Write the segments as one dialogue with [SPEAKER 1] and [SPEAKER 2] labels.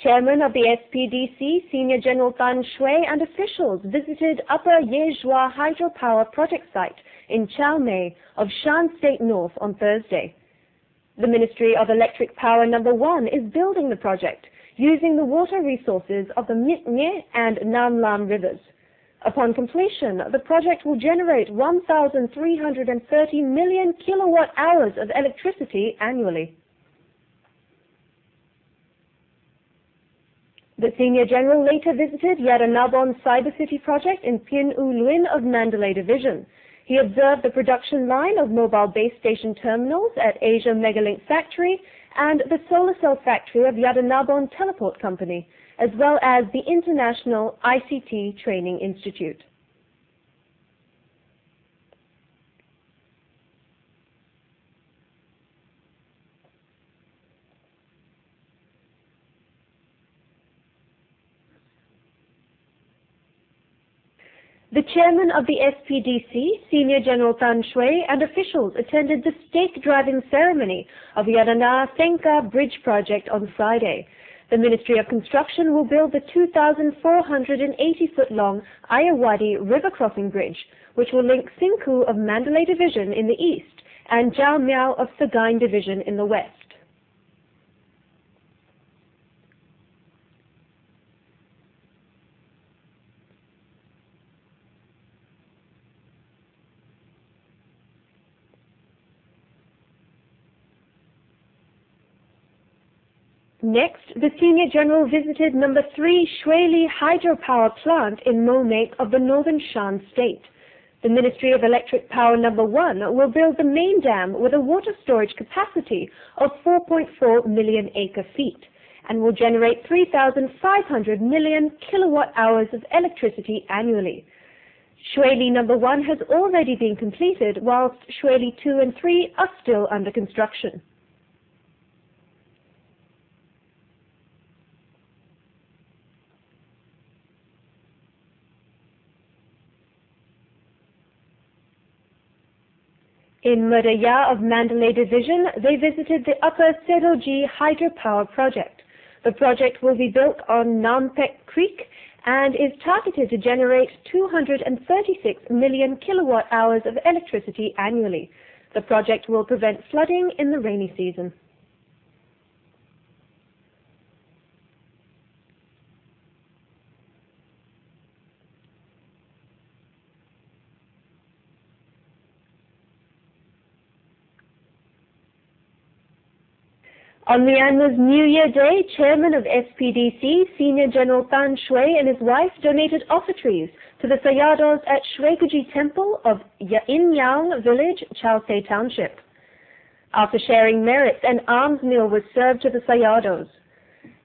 [SPEAKER 1] chairman of the SPDC, Senior General Tan Shui, and officials visited Upper Yezhua hydropower project site in Chalmay of Shan State North on Thursday. The Ministry of Electric Power No. 1 is building the project using the water resources of the Mitnye and Nam Lam rivers. Upon completion, the project will generate 1,330 million kilowatt hours of electricity annually. The Senior General later visited Yadanabon Cyber City project in Pin U Luin of Mandalay Division. He observed the production line of mobile base station terminals at Asia Megalink Factory and the solar cell factory of Yadanabon Teleport Company, as well as the International ICT Training Institute. The chairman of the SPDC, Senior General Tan Shui, and officials attended the stake-driving ceremony of Yadana Senka Bridge project on Friday. The Ministry of Construction will build the 2,480-foot-long Ayawadi river crossing bridge, which will link Singku of Mandalay Division in the east and Jiao Miao of Sagaing Division in the west. Next, the Senior General visited No. 3 Shuili hydropower plant in Momek of the northern Shan state. The Ministry of Electric Power No. 1 will build the main dam with a water storage capacity of 4.4 million acre-feet and will generate 3,500 million kilowatt hours of electricity annually. Shuili No. 1 has already been completed, whilst Shuili 2 and 3 are still under construction. In Mudaya of Mandalay Division, they visited the Upper Sedoji hydropower project. The project will be built on Nampek Creek and is targeted to generate 236 million kilowatt hours of electricity annually. The project will prevent flooding in the rainy season. On Myanmar's New Year Day, Chairman of SPDC, Senior General Tan Shui, and his wife donated offertories to the Sayados at Shweguji Temple of Inyaung Village, Chalse Township. After sharing merits, an alms meal was served to the Sayados.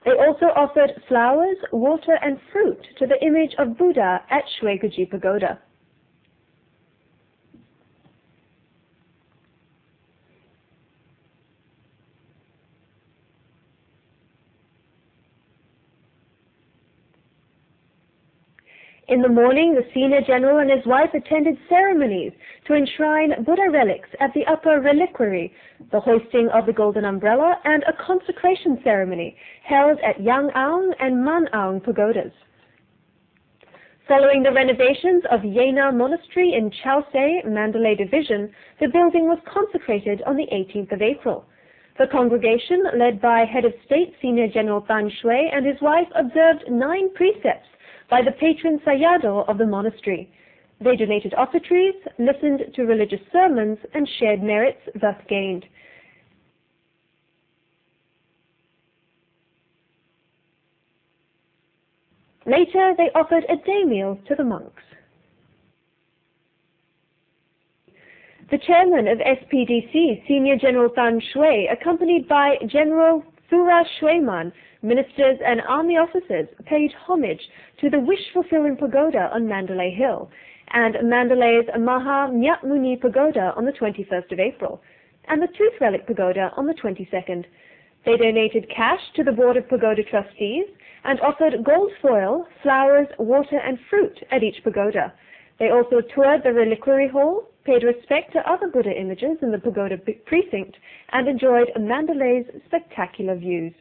[SPEAKER 1] They also offered flowers, water, and fruit to the image of Buddha at Shweguji Pagoda. In the morning, the Senior General and his wife attended ceremonies to enshrine Buddha relics at the Upper Reliquary, the hoisting of the Golden Umbrella, and a consecration ceremony held at Yangaung and Manaung pagodas. Following the renovations of Yena Monastery in Chalse, Mandalay Division, the building was consecrated on the 18th of April. The congregation, led by Head of State Senior General Tan Shui and his wife, observed 9 precepts by the patron Sayadaw of the monastery. They donated offertories, listened to religious sermons, and shared merits thus gained. Later, they offered a day meal to the monks. The chairman of SPDC, Senior General Tan Shui, accompanied by General Thura Shuiman, ministers and army officers, paid homage to the wish-fulfilling pagoda on Mandalay Hill and Mandalay's Maha Nyatmuni Pagoda on the 21st of April and the Tooth Relic Pagoda on the 22nd. They donated cash to the Board of Pagoda Trustees and offered gold foil, flowers, water and fruit at each pagoda. They also toured the reliquary hall, paid respect to other Buddha images in the pagoda precinct, and enjoyed Mandalay's spectacular views.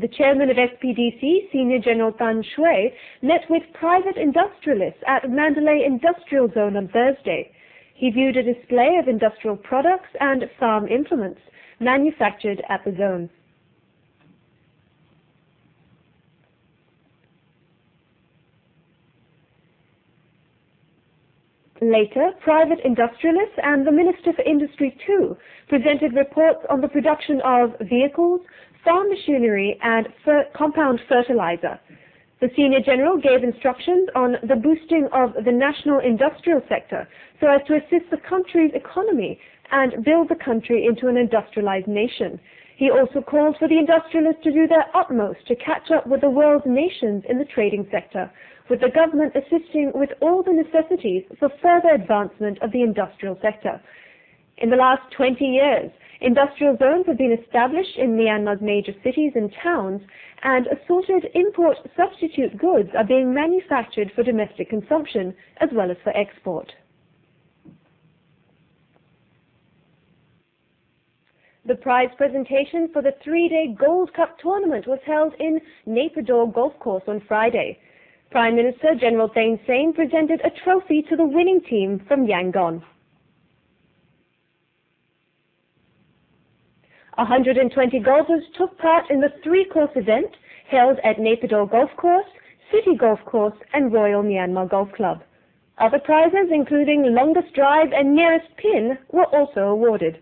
[SPEAKER 1] The chairman of SPDC, Senior General Tan Shui, met with private industrialists at Mandalay Industrial Zone on Thursday. He viewed a display of industrial products and farm implements manufactured at the zone. Later, private industrialists and the Minister for Industry too presented reports on the production of vehicles, farm machinery and compound fertilizer. The Senior General gave instructions on the boosting of the national industrial sector so as to assist the country's economy and build the country into an industrialized nation. He also called for the industrialists to do their utmost to catch up with the world's nations in the trading sector, with the government assisting with all the necessities for further advancement of the industrial sector. In the last 20 years, industrial zones have been established in Myanmar's major cities and towns, and assorted import substitute goods are being manufactured for domestic consumption as well as for export. The prize presentation for the 3-day Gold Cup tournament was held in Naypyidaw Golf Course on Friday. Prime Minister General Thein Sein presented a trophy to the winning team from Yangon. 120 golfers took part in the 3-course event held at Naypyidaw Golf Course, City Golf Course and Royal Myanmar Golf Club. Other prizes, including longest drive and nearest pin, were also awarded.